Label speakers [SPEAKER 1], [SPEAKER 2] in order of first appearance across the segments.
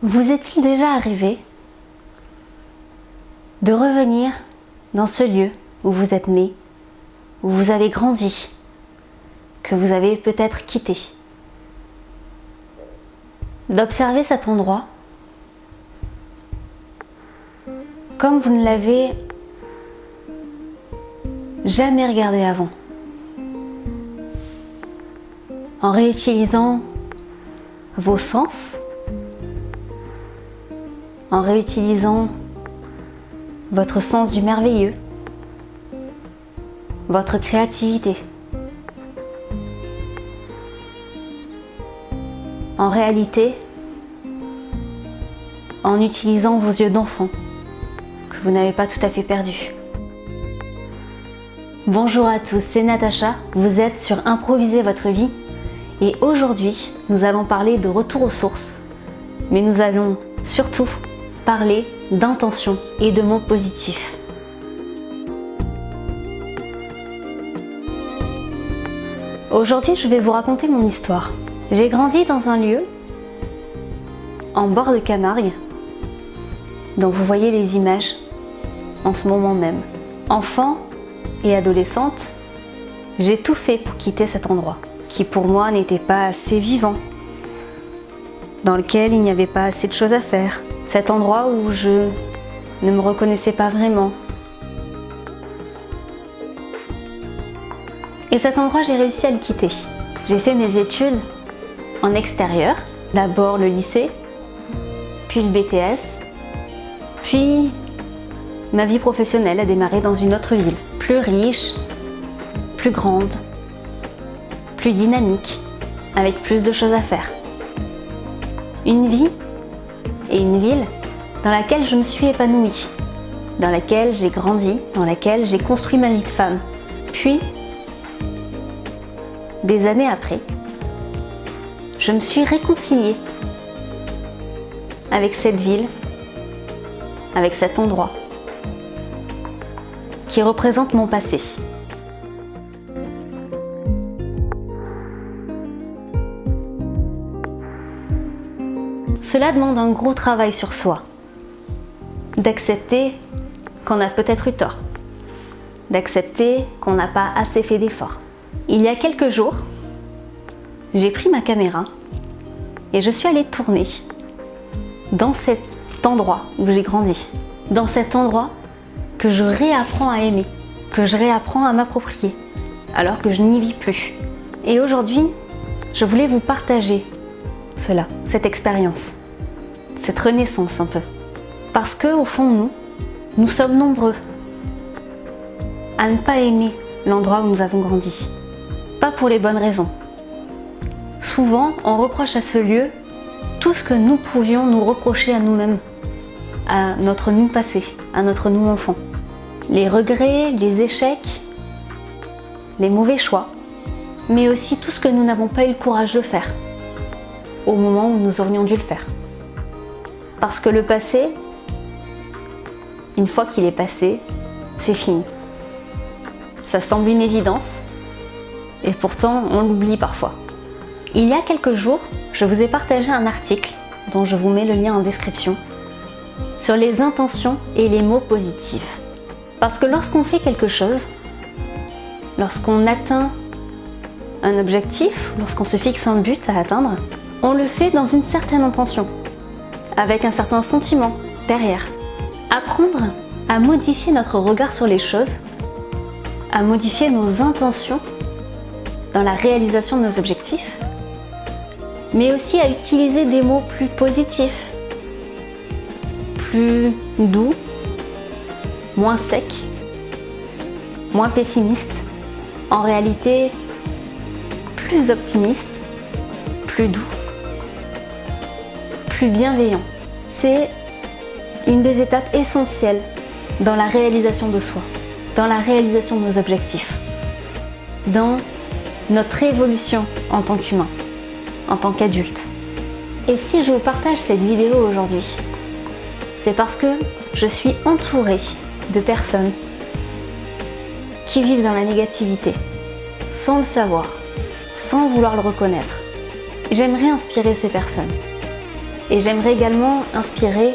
[SPEAKER 1] Vous est-il déjà arrivé de revenir dans ce lieu où vous êtes né, où vous avez grandi, que vous avez peut-être quitté, d'observer cet endroit comme vous ne l'avez jamais regardé avant, en réutilisant vos sens, en réutilisant votre sens du merveilleux, votre créativité. En réalité, en utilisant vos yeux d'enfant, que vous n'avez pas tout à fait perdus. Bonjour à tous, c'est Natacha, vous êtes sur Improviser votre vie et aujourd'hui, nous allons parler de retour aux sources, mais nous allons surtout parler d'intention et de mots positifs. Aujourd'hui, je vais vous raconter mon histoire. J'ai grandi dans un lieu en bord de Camargue, dont vous voyez les images en ce moment même. Enfant et adolescente, j'ai tout fait pour quitter cet endroit, qui pour moi n'était pas assez vivant, dans lequel il n'y avait pas assez de choses à faire. Cet endroit où je ne me reconnaissais pas vraiment. Et cet endroit, j'ai réussi à le quitter. J'ai fait mes études en extérieur. D'abord le lycée, puis le BTS, puis ma vie professionnelle a démarré dans une autre ville, plus riche, plus grande, plus dynamique, avec plus de choses à faire. Une vie et une ville dans laquelle je me suis épanouie, dans laquelle j'ai grandi, dans laquelle j'ai construit ma vie de femme. Puis, des années après, je me suis réconciliée avec cette ville, avec cet endroit qui représente mon passé. Cela demande un gros travail sur soi, d'accepter qu'on a peut-être eu tort, d'accepter qu'on n'a pas assez fait d'efforts. Il y a quelques jours, j'ai pris ma caméra et je suis allée tourner dans cet endroit où j'ai grandi, dans cet endroit que je réapprends à aimer, que je réapprends à m'approprier, alors que je n'y vis plus. Et aujourd'hui, je voulais vous partager cela, cette expérience, cette renaissance un peu. Parce que au fond de nous sommes nombreux à ne pas aimer l'endroit où nous avons grandi. Pas pour les bonnes raisons. Souvent, on reproche à ce lieu tout ce que nous pouvions nous reprocher à nous-mêmes, à notre nous passé, à notre nous enfant. Les regrets, les échecs, les mauvais choix, mais aussi tout ce que nous n'avons pas eu le courage de faire au moment où nous aurions dû le faire. Parce que le passé, une fois qu'il est passé, c'est fini. Ça semble une évidence, et pourtant on l'oublie parfois. Il y a quelques jours, je vous ai partagé un article, dont je vous mets le lien en description, sur les intentions et les mots positifs. Parce que lorsqu'on fait quelque chose, lorsqu'on atteint un objectif, lorsqu'on se fixe un but à atteindre, on le fait dans une certaine intention, avec un certain sentiment derrière. Apprendre à modifier notre regard sur les choses, à modifier nos intentions dans la réalisation de nos objectifs, mais aussi à utiliser des mots plus positifs, plus doux, moins secs, moins pessimistes, en réalité plus optimistes, plus doux, plus bienveillants. C'est une des étapes essentielles dans la réalisation de soi, dans la réalisation de nos objectifs, dans notre évolution en tant qu'humain, en tant qu'adulte. Et si je vous partage cette vidéo aujourd'hui, c'est parce que je suis entourée de personnes qui vivent dans la négativité, sans le savoir, sans vouloir le reconnaître. J'aimerais inspirer ces personnes. Et j'aimerais également inspirer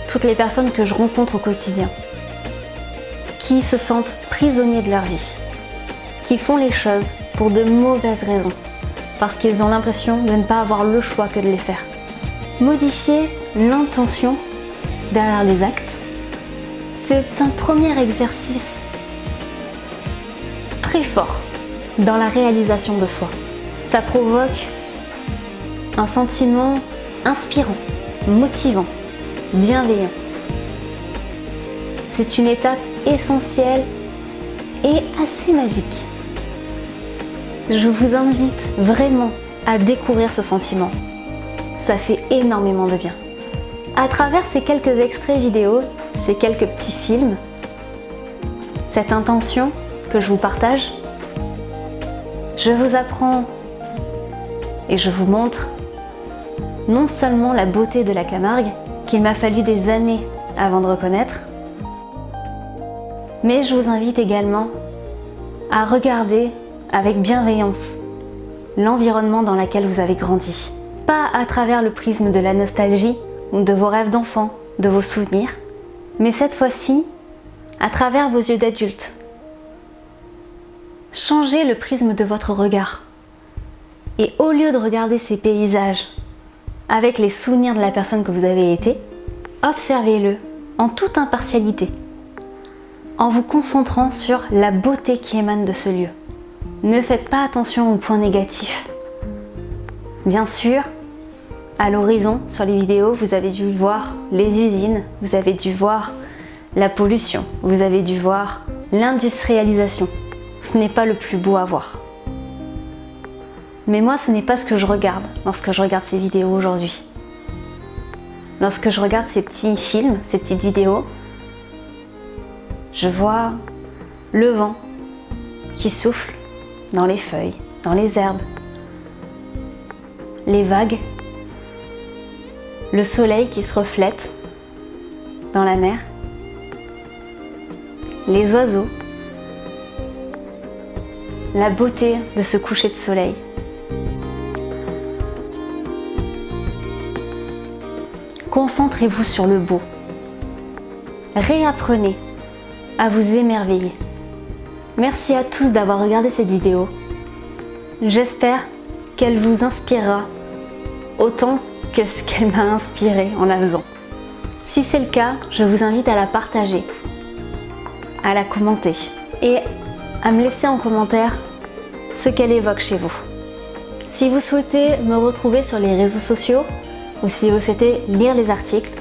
[SPEAKER 1] toutes les personnes que je rencontre au quotidien, qui se sentent prisonniers de leur vie, qui font les choses pour de mauvaises raisons, parce qu'ils ont l'impression de ne pas avoir le choix que de les faire. Modifier l'intention derrière les actes, c'est un premier exercice très fort dans la réalisation de soi. Ça provoque un sentiment inspirant, motivant, bienveillant. C'est une étape essentielle et assez magique. Je vous invite vraiment à découvrir ce sentiment. Ça fait énormément de bien. À travers ces quelques extraits vidéo, ces quelques petits films, cette intention que je vous partage, je vous apprends et je vous montre non seulement la beauté de la Camargue, qu'il m'a fallu des années avant de reconnaître, mais je vous invite également à regarder avec bienveillance l'environnement dans lequel vous avez grandi. Pas à travers le prisme de la nostalgie ou de vos rêves d'enfant, de vos souvenirs, mais cette fois-ci à travers vos yeux d'adulte. Changez le prisme de votre regard. Et au lieu de regarder ces paysages avec les souvenirs de la personne que vous avez été, observez-le en toute impartialité, en vous concentrant sur la beauté qui émane de ce lieu. Ne faites pas attention aux points négatifs. Bien sûr, à l'horizon, sur les vidéos, vous avez dû voir les usines, vous avez dû voir la pollution, vous avez dû voir l'industrialisation. Ce n'est pas le plus beau à voir. Mais moi, ce n'est pas ce que je regarde lorsque je regarde ces vidéos aujourd'hui. Lorsque je regarde ces petits films, ces petites vidéos, je vois le vent qui souffle dans les feuilles, dans les herbes, les vagues, le soleil qui se reflète dans la mer, les oiseaux, la beauté de ce coucher de soleil. Concentrez-vous sur le beau. Réapprenez à vous émerveiller. Merci à tous d'avoir regardé cette vidéo. J'espère qu'elle vous inspirera autant que ce qu'elle m'a inspiré en la faisant. Si c'est le cas, je vous invite à la partager, à la commenter et à me laisser en commentaire ce qu'elle évoque chez vous. Si vous souhaitez me retrouver sur les réseaux sociaux ou si vous souhaitez lire les articles,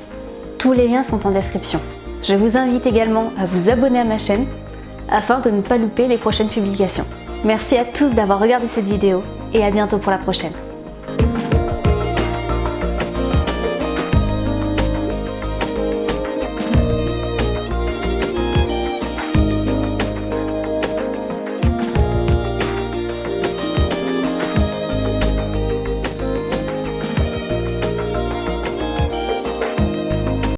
[SPEAKER 1] tous les liens sont en description. Je vous invite également à vous abonner à ma chaîne afin de ne pas louper les prochaines publications. Merci à tous d'avoir regardé cette vidéo et à bientôt pour la prochaine.